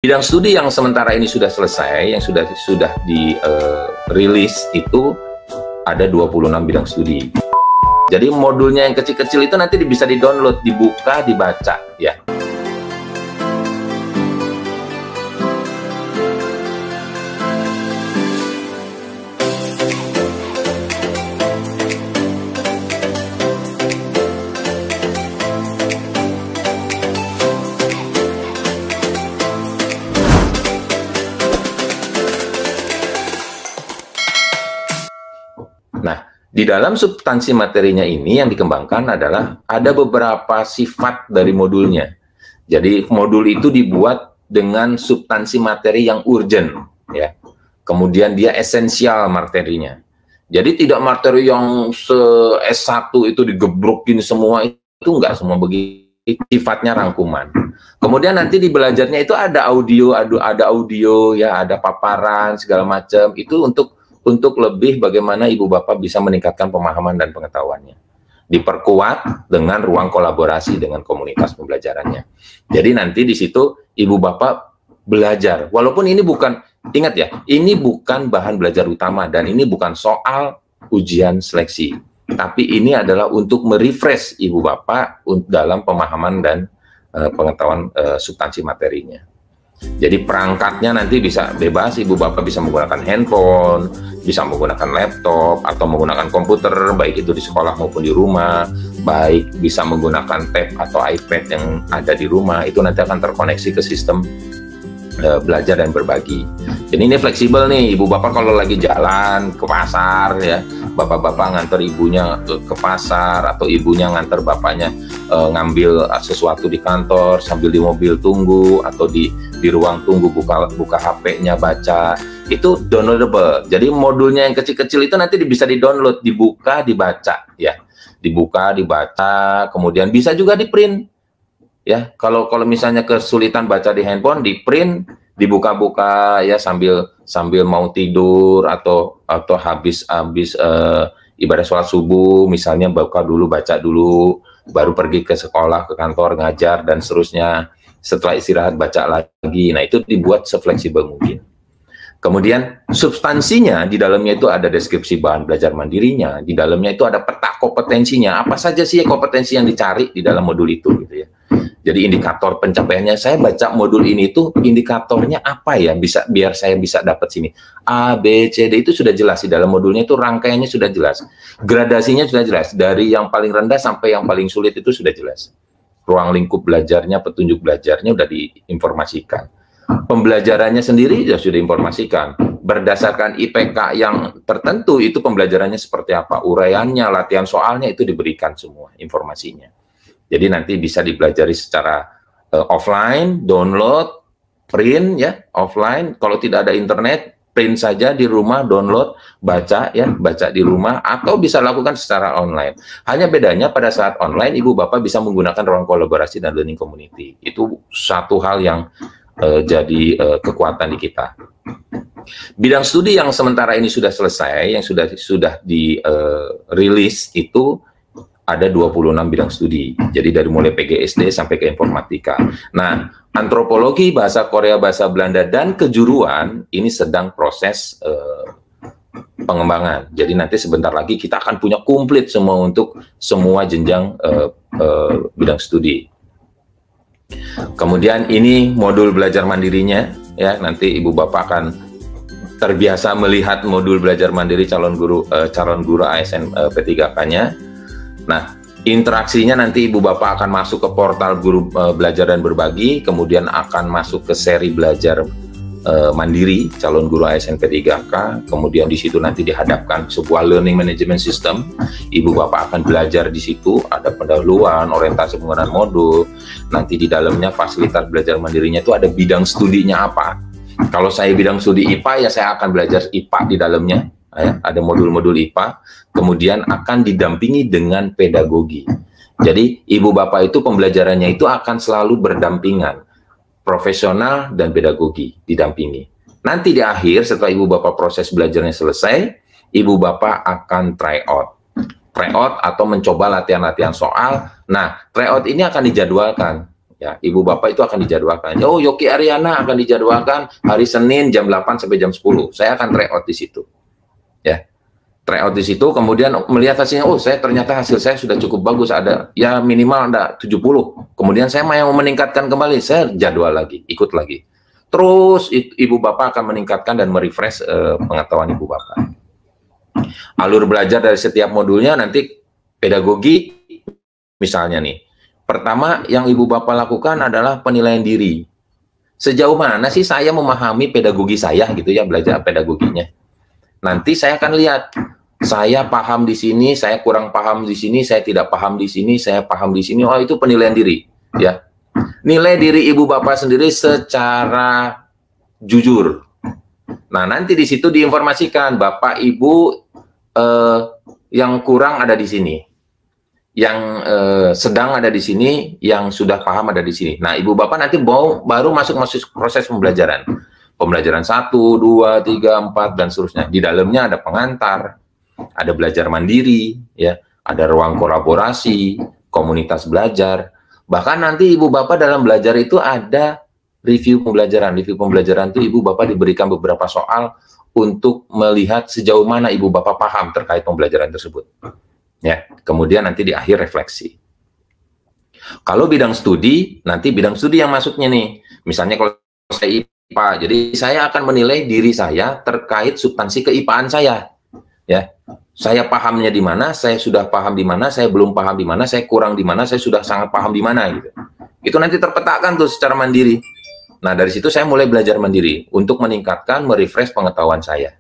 Bidang studi yang sementara ini sudah selesai, yang sudah dirilis itu ada 26 bidang studi. Jadi modulnya yang kecil-kecil itu nanti bisa di-download, dibuka, dibaca ya. Nah, di dalam substansi materinya ini yang dikembangkan adalah ada beberapa sifat dari modulnya. Jadi modul itu dibuat dengan substansi materi yang urgent, ya. Kemudian dia esensial materinya. Jadi tidak materi yang S1 itu digebrukin semua, itu enggak semua begitu. Sifatnya rangkuman. Kemudian nanti di belajarnya itu ada audio, ya, ada paparan segala macam. Itu untuk lebih bagaimana ibu bapak bisa meningkatkan pemahaman dan pengetahuannya. Diperkuat dengan ruang kolaborasi dengan komunitas pembelajarannya. Jadi nanti di situ ibu bapak belajar. Walaupun ini bukan, ingat ya, ini bukan bahan belajar utama dan ini bukan soal ujian seleksi. Tapi ini adalah untuk merefresh ibu bapak dalam pemahaman dan pengetahuan substansi materinya. Jadi perangkatnya nanti bisa bebas, ibu bapak bisa menggunakan handphone, bisa menggunakan laptop, atau menggunakan komputer, baik itu di sekolah maupun di rumah, baik bisa menggunakan tab atau iPad yang ada di rumah, itu nanti akan terkoneksi ke sistem belajar dan berbagi. Jadi ini fleksibel nih, ibu bapak kalau lagi jalan ke pasar ya, bapak-bapak nganter ibunya ke pasar, atau ibunya nganter bapaknya ngambil sesuatu di kantor sambil di mobil tunggu, atau di ruang tunggu buka HP-nya baca, itu downloadable. Jadi modulnya yang kecil-kecil itu nanti bisa di-download, dibuka, dibaca ya. Dibuka, dibaca, kemudian bisa juga di-print. Ya, kalau misalnya kesulitan baca di handphone, di print, dibuka-buka ya sambil mau tidur atau habis ibadah sholat subuh misalnya, buka dulu, baca dulu, baru pergi ke sekolah, ke kantor, ngajar dan seterusnya. Setelah istirahat baca lagi. Nah, itu dibuat sefleksibel mungkin. Kemudian substansinya di dalamnya itu ada deskripsi bahan belajar mandirinya, di dalamnya itu ada peta kompetensinya, apa saja sih kompetensi yang dicari di dalam modul itu gitu ya. Jadi indikator pencapaiannya, saya baca modul ini tuh indikatornya apa ya, biar saya bisa dapat sini. A, B, C, D itu sudah jelas di dalam modulnya, itu rangkaiannya sudah jelas. Gradasinya sudah jelas, dari yang paling rendah sampai yang paling sulit itu sudah jelas. Ruang lingkup belajarnya, petunjuk belajarnya sudah diinformasikan. Pembelajarannya sendiri sudah diinformasikan. Berdasarkan IPK yang tertentu itu pembelajarannya seperti apa, uraiannya, latihan soalnya itu diberikan semua informasinya. Jadi nanti bisa dipelajari secara offline, download, print ya, offline. Kalau tidak ada internet, print saja di rumah, download, baca ya, baca di rumah, atau bisa lakukan secara online. Hanya bedanya pada saat online, ibu bapak bisa menggunakan ruang kolaborasi dan learning community. Itu satu hal yang jadi kekuatan di kita. Bidang studi yang sementara ini sudah selesai, yang sudah dirilis itu ada 26 bidang studi. Jadi dari mulai PGSD sampai ke informatika. Nah, antropologi, bahasa Korea, bahasa Belanda, dan kejuruan ini sedang proses pengembangan. Jadi nanti sebentar lagi kita akan punya komplit semua untuk semua jenjang bidang studi. Kemudian ini modul belajar mandirinya, ya, nanti ibu bapak akan terbiasa melihat modul belajar mandiri calon guru ASN P3K-nya. Nah, interaksinya nanti ibu bapak akan masuk ke portal guru belajar dan berbagi, kemudian akan masuk ke seri belajar mandiri calon guru ASN P3K, kemudian di situ nanti dihadapkan sebuah learning management system. Ibu bapak akan belajar di situ, ada pendahuluan, orientasi penggunaan modul. Nanti di dalamnya fasilitas belajar mandirinya itu ada bidang studinya apa. Kalau saya bidang studi IPA, ya saya akan belajar IPA di dalamnya. Ya, ada modul-modul IPA, kemudian akan didampingi dengan pedagogi. Jadi ibu bapak itu pembelajarannya itu akan selalu berdampingan, profesional dan pedagogi didampingi. Nanti di akhir setelah ibu bapak proses belajarnya selesai, ibu bapak akan try out atau mencoba latihan-latihan soal. Nah, tryout ini akan dijadwalkan Ya, ibu bapak itu akan dijadwalkan. Oh, Yoki Ariana akan dijadwalkan hari Senin jam 8 sampai jam 10. Saya akan tryout di situ. Ya. Tryout di situ, kemudian melihat hasilnya, oh saya ternyata hasil saya sudah cukup bagus, ada ya minimal ada 70. Kemudian saya mau meningkatkan kembali, saya jadwal lagi, ikut lagi. Terus ibu bapak akan meningkatkan dan merefresh pengetahuan ibu bapak. Alur belajar dari setiap modulnya nanti pedagogi, misalnya nih. Pertama yang ibu bapak lakukan adalah penilaian diri. Sejauh mana sih saya memahami pedagogi saya gitu ya, belajar pedagoginya. Nanti saya akan lihat, saya paham di sini, saya kurang paham di sini, saya tidak paham di sini, saya paham di sini. Oh, itu penilaian diri, ya. Nilai diri ibu bapak sendiri secara jujur. Nah, nanti di situ diinformasikan bapak ibu yang kurang ada di sini, yang sedang ada di sini, yang sudah paham ada di sini. Nah, ibu bapak nanti baru masuk proses pembelajaran. Pembelajaran 1, 2, 3, 4, dan seterusnya. Di dalamnya ada pengantar, ada belajar mandiri, ya, ada ruang kolaborasi, komunitas belajar. Bahkan nanti ibu bapak dalam belajar itu ada review pembelajaran. Review pembelajaran itu ibu bapak diberikan beberapa soal untuk melihat sejauh mana ibu bapak paham terkait pembelajaran tersebut. Ya, kemudian nanti di akhir refleksi. Kalau bidang studi, nanti bidang studi yang masuknya nih. Misalnya kalau saya IPA, jadi saya akan menilai diri saya terkait substansi keIPA-an saya. Ya, saya pahamnya di mana, saya sudah paham di mana, saya belum paham di mana, saya kurang di mana, saya sudah sangat paham di mana gitu. Itu nanti terpetakan tuh secara mandiri. Nah, dari situ saya mulai belajar mandiri untuk meningkatkan, merefresh pengetahuan saya.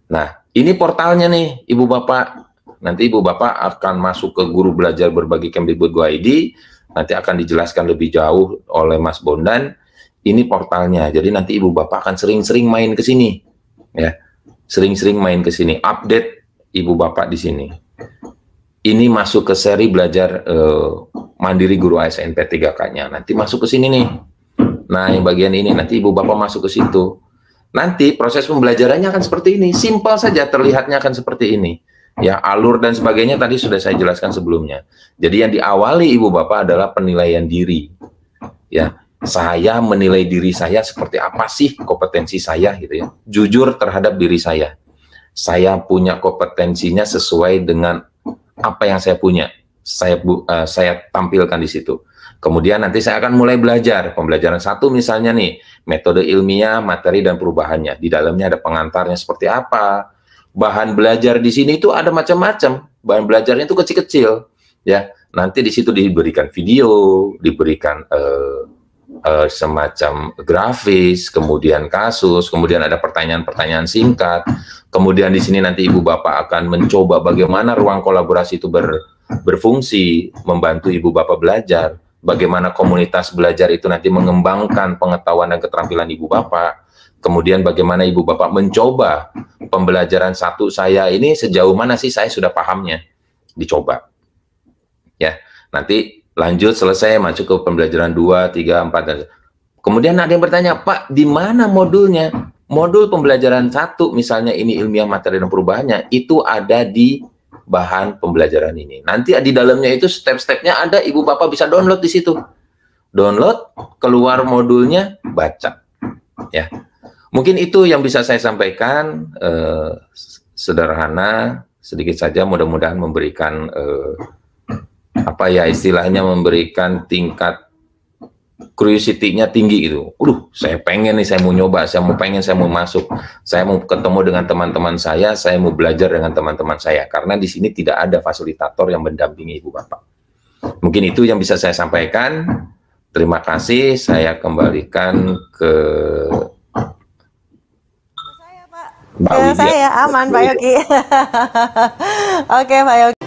Nah, ini portalnya nih, Ibu Bapak. Nanti Ibu Bapak akan masuk ke guru belajar berbagi Kemdikbud.go.id, nanti akan dijelaskan lebih jauh oleh Mas Bondan. Ini portalnya, jadi nanti Ibu Bapak akan sering-sering main ke sini. Ya, sering-sering main ke sini, update Ibu Bapak di sini. Ini masuk ke seri belajar mandiri guru ASN P3K-nya. Nanti masuk ke sini nih. Nah, yang bagian ini nanti Ibu Bapak masuk ke situ. Nanti proses pembelajarannya akan seperti ini. Simpel saja, terlihatnya akan seperti ini. Ya, alur dan sebagainya tadi sudah saya jelaskan sebelumnya. Jadi yang diawali Ibu Bapak adalah penilaian diri. Ya, saya menilai diri saya seperti apa sih kompetensi saya gitu ya. Jujur terhadap diri saya. Saya punya kompetensinya sesuai dengan apa yang saya punya. Saya tampilkan di situ. Kemudian nanti saya akan mulai belajar. Pembelajaran 1 misalnya nih, metode ilmiah, materi dan perubahannya. Di dalamnya ada pengantarnya seperti apa. Bahan belajar di sini itu ada macam-macam. Bahan belajarnya itu kecil-kecil. Ya, nanti di situ diberikan video, diberikan semacam grafis, kemudian kasus, kemudian ada pertanyaan-pertanyaan singkat. Kemudian di sini nanti Ibu Bapak akan mencoba bagaimana ruang kolaborasi itu berfungsi, membantu Ibu Bapak belajar. Bagaimana komunitas belajar itu nanti mengembangkan pengetahuan dan keterampilan Ibu Bapak. Kemudian bagaimana Ibu Bapak mencoba pembelajaran 1 saya ini sejauh mana sih saya sudah pahamnya. Dicoba. Ya, nanti lanjut selesai masuk ke pembelajaran 2, 3, 4 dan kemudian ada yang bertanya, "Pak, di mana modulnya?" Modul pembelajaran 1 misalnya ini ilmiah materi dan perubahannya itu ada di bahan pembelajaran ini. Nanti di dalamnya itu step-stepnya ada, Ibu Bapak bisa download di situ. Download, keluar modulnya, baca. Ya. Mungkin itu yang bisa saya sampaikan, sederhana, sedikit saja, mudah-mudahan memberikan apa ya istilahnya, memberikan tingkat curiosity-nya tinggi gitu. Saya pengen nih, saya mau nyoba, saya mau masuk, saya mau ketemu dengan teman-teman saya mau belajar dengan teman-teman saya, karena di sini tidak ada fasilitator yang mendampingi Ibu Bapak. Mungkin itu yang bisa saya sampaikan. Terima kasih, saya kembalikan ke Mbak Widya. Saya aman, Pak Yoki. Oke, Pak Yoki.